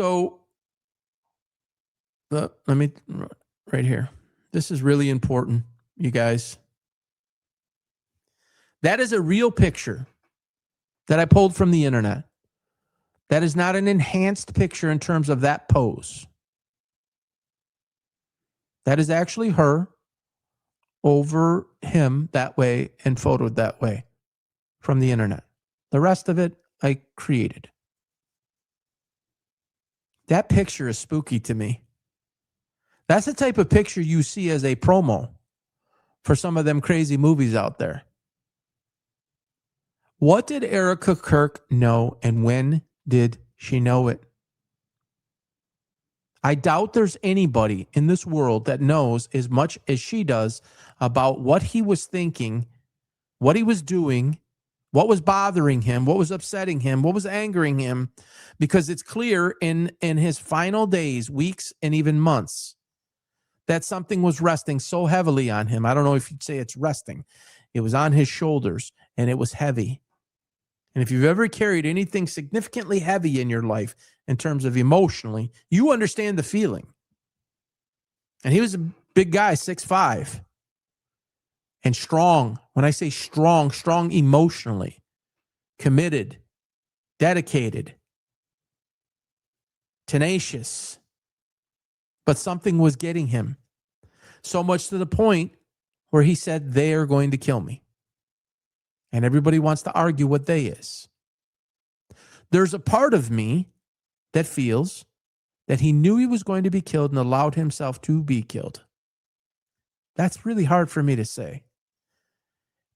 So let me, right here. This is really important, you guys. That is a real picture that I pulled from the internet. That is not an enhanced picture in terms of that pose. That is actually her over him that way and photoed that way from the internet. The rest of it I created. That picture is spooky to me. That's the type of picture you see as a promo for some of them crazy movies out there. What did Erica Kirk know, and when did she know it? I doubt there's anybody in this world that knows as much as she does about what he was thinking, what he was doing, what was bothering him, what was upsetting him, what was angering him, because it's clear in his final days, weeks, and even months that something was resting so heavily on him. I don't know if you'd say it's resting. It was on his shoulders, and it was heavy. And if you've ever carried anything significantly heavy in your life in terms of emotionally, you understand the feeling. And he was a big guy, 6'5", and strong. When I say strong, strong emotionally, committed, dedicated, tenacious. But something was getting him. So much to the point where he said, they are going to kill me. And everybody wants to argue what they is. There's a part of me that feels that he knew he was going to be killed and allowed himself to be killed. That's really hard for me to say.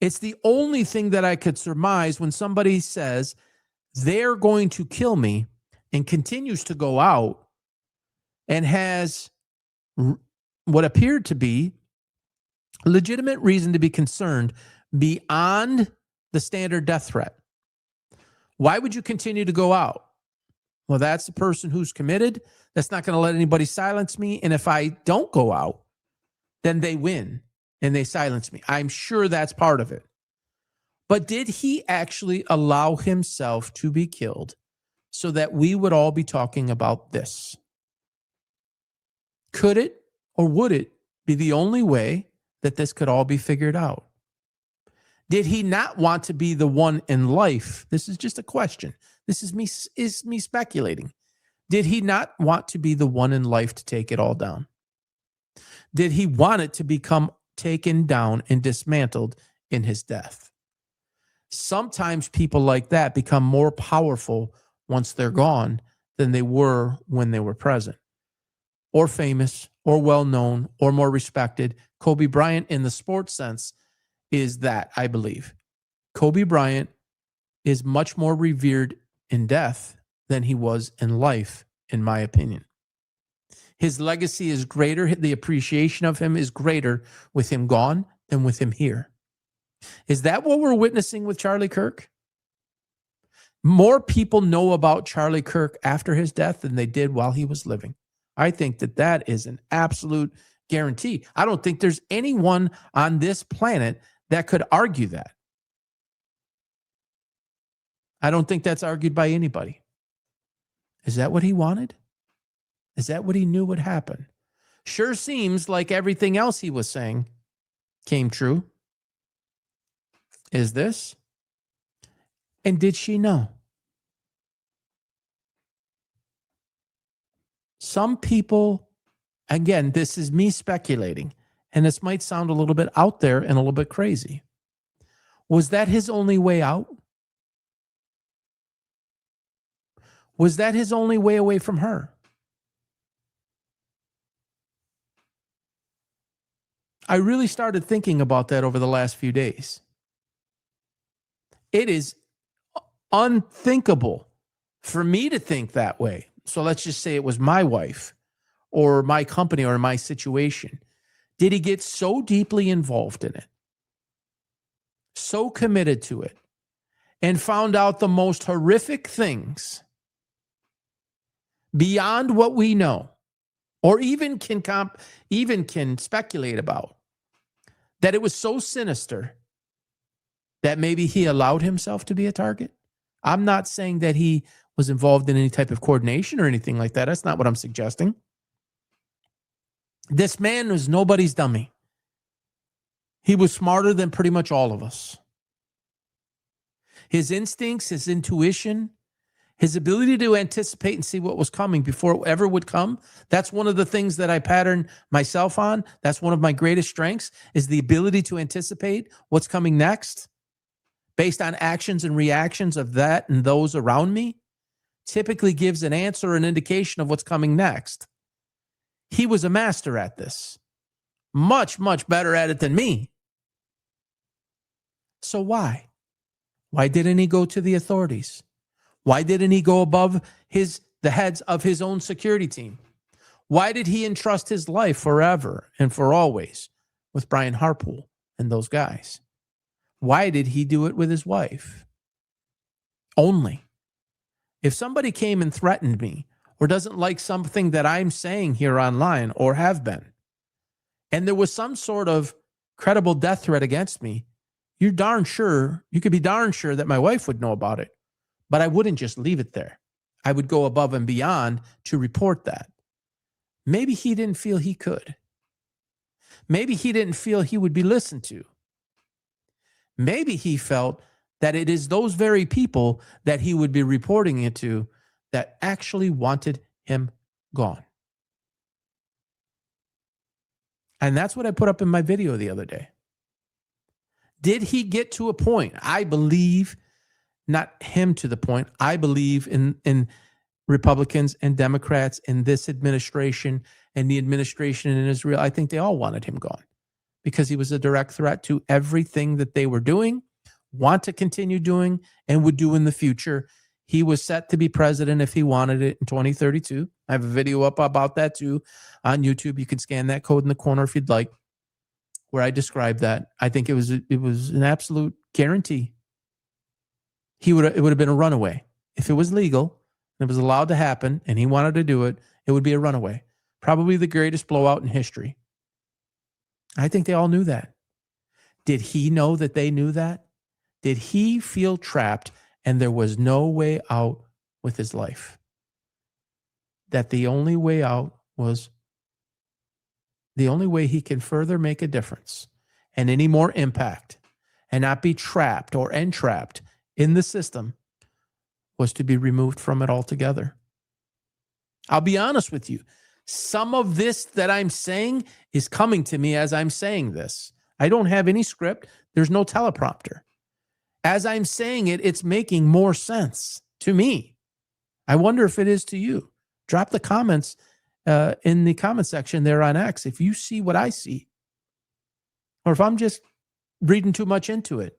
It's the only thing that I could surmise when somebody says they're going to kill me and continues to go out and has what appeared to be legitimate reason to be concerned beyond the standard death threat. Why would you continue to go out? Well, that's the person who's committed. That's not going to let anybody silence me. And if I don't go out, then they win and they silence me. I'm sure that's part of it. But did he actually allow himself to be killed so that we would all be talking about this? Could it or would it be the only way that this could all be figured out? Did he not want to be the one in life? This is just a question. This is me speculating. Did he not want to be the one in life to take it all down? Did he want it to become taken down and dismantled in his death? Sometimes people like that become more powerful once they're gone than they were when they were present, or famous, or well-known, or more respected. Kobe Bryant, in the sports sense, is that, I believe. Kobe Bryant is much more revered in death than he was in life, in my opinion. His legacy is greater. The appreciation of him is greater with him gone than with him here. Is that what we're witnessing with Charlie Kirk? More people know about Charlie Kirk after his death than they did while he was living. I think that that is an absolute guarantee. I don't think there's anyone on this planet that could argue that. I don't think that's argued by anybody. Is that what he wanted? Is that what he knew would happen? Sure seems like everything else he was saying came true. Is this? And did she know? Some people, again, this is me speculating, and this might sound a little bit out there and a little bit crazy. Was that his only way out? Was that his only way away from her? I really started thinking about that over the last few days. It is unthinkable for me to think that way. So let's just say it was my wife or my company or my situation. Did he get so deeply involved in it, so committed to it, and found out the most horrific things beyond what we know, or even can speculate about, that it was so sinister that maybe he allowed himself to be a target? I'm not saying that he was involved in any type of coordination or anything like that. That's not what I'm suggesting. This man was nobody's dummy. He was smarter than pretty much all of us. His instincts, his intuition, his ability to anticipate and see what was coming before it ever would come, that's one of the things that I pattern myself on. That's one of my greatest strengths, is the ability to anticipate what's coming next based on actions and reactions of that and those around me. Typically gives an answer or an indication of what's coming next. He was a master at this. Much, much better at it than me. So why? Why didn't he go to the authorities? Why didn't he go above the heads of his own security team? Why did he entrust his life forever and for always with Brian Harpool and those guys? Why did he do it with his wife? Only. If somebody came and threatened me or doesn't like something that I'm saying here online or have been, and there was some sort of credible death threat against me, you could be darn sure that my wife would know about it. But I wouldn't just leave it there. I would go above and beyond to report that. Maybe he didn't feel he could. Maybe he didn't feel he would be listened to. Maybe he felt that it is those very people that he would be reporting it to that actually wanted him gone. And that's what I put up in my video the other day. Did he get to a point? I believe, not him to the point, I believe in Republicans and Democrats in this administration and the administration in Israel. I think they all wanted him gone because he was a direct threat to everything that they were doing, want to continue doing, and would do in the future. He was set to be president if he wanted it in 2032. I have a video up about that too on YouTube. You can scan that code in the corner if you'd like, where I describe that. I think it was an absolute guarantee. It would have been a runaway. If it was legal and it was allowed to happen and he wanted to do it, it would be a runaway. Probably the greatest blowout in history. I think they all knew that. Did he know that they knew that? Did he feel trapped and there was no way out with his life? That the only way out was the only way he can further make a difference and any more impact and not be trapped or entrapped in the system was to be removed from it altogether. I'll be honest with you. Some of this that I'm saying is coming to me as I'm saying this. I don't have any script. There's no teleprompter. As I'm saying it, it's making more sense to me. I wonder if it is to you. Drop the comments in the comment section there on X if you see what I see, or if I'm just reading too much into it.